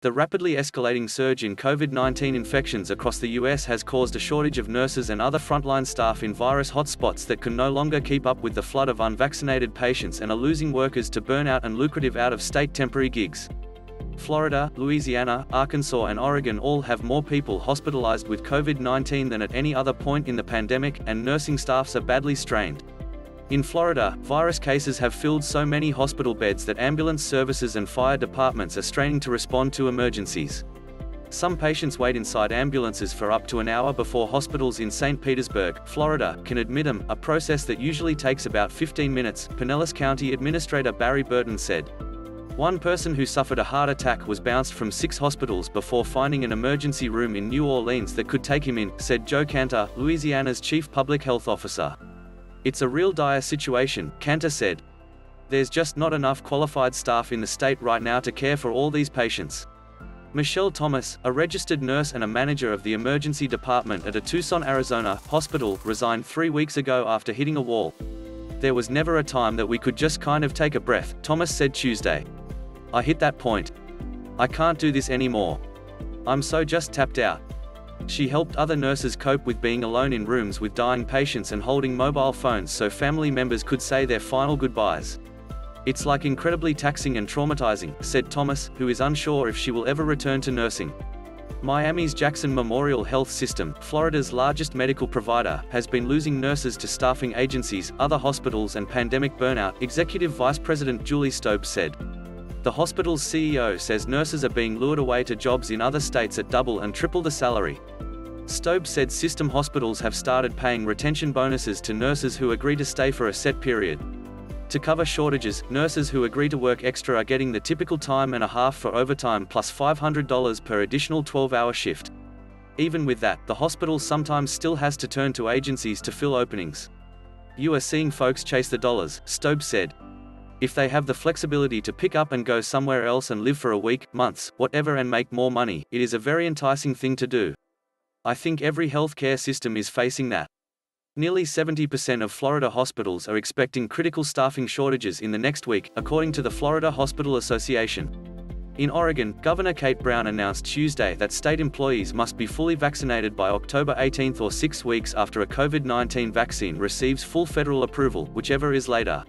The rapidly escalating surge in COVID-19 infections across the U.S. has caused a shortage of nurses and other frontline staff in virus hotspots that can no longer keep up with the flood of unvaccinated patients and are losing workers to burnout and lucrative out-of-state temporary gigs. Florida, Louisiana, Arkansas and Oregon all have more people hospitalized with COVID-19 than at any other point in the pandemic, and nursing staffs are badly strained. In Florida, virus cases have filled so many hospital beds that ambulance services and fire departments are straining to respond to emergencies. Some patients wait inside ambulances for up to an hour before hospitals in St. Petersburg, Florida, can admit them, a process that usually takes about 15 minutes, Pinellas County Administrator Burton said. One person who suffered a heart attack was bounced from 6 hospitals before finding an emergency room in New Orleans that could take him in, said Joe Kanter, Louisiana's chief public health officer. It's a real dire situation, Kanter said. There's just not enough qualified staff in the state right now to care for all these patients. Michelle Thomas, a registered nurse and a manager of the emergency department at a Tucson, Arizona, hospital, resigned 3 weeks ago after hitting a wall. There was never a time that we could just kind of take a breath, Thomas said Tuesday. I hit that point. I can't do this anymore. I'm so just tapped out. She helped other nurses cope with being alone in rooms with dying patients and holding mobile phones so family members could say their final goodbyes. It's like incredibly taxing and traumatizing, said Thomas, who is unsure if she will ever return to nursing. Miami's Jackson Memorial Health System, Florida's largest medical provider, has been losing nurses to staffing agencies, other hospitals and pandemic burnout, Executive Vice President Julie Staub said. The hospital's CEO says nurses are being lured away to jobs in other states at double and triple the salary. Staub said system hospitals have started paying retention bonuses to nurses who agree to stay for a set period. To cover shortages, nurses who agree to work extra are getting the typical time and a half for overtime plus $500 per additional 12-hour shift. Even with that, the hospital sometimes still has to turn to agencies to fill openings. You are seeing folks chase the dollars, Staub said. If they have the flexibility to pick up and go somewhere else and live for a week, months, whatever and make more money, it is a very enticing thing to do. I think every healthcare system is facing that. Nearly 70% of Florida hospitals are expecting critical staffing shortages in the next week, according to the Florida Hospital Association. In Oregon, Governor Kate Brown announced Tuesday that state employees must be fully vaccinated by October 18 or 6 weeks after a COVID-19 vaccine receives full federal approval, whichever is later.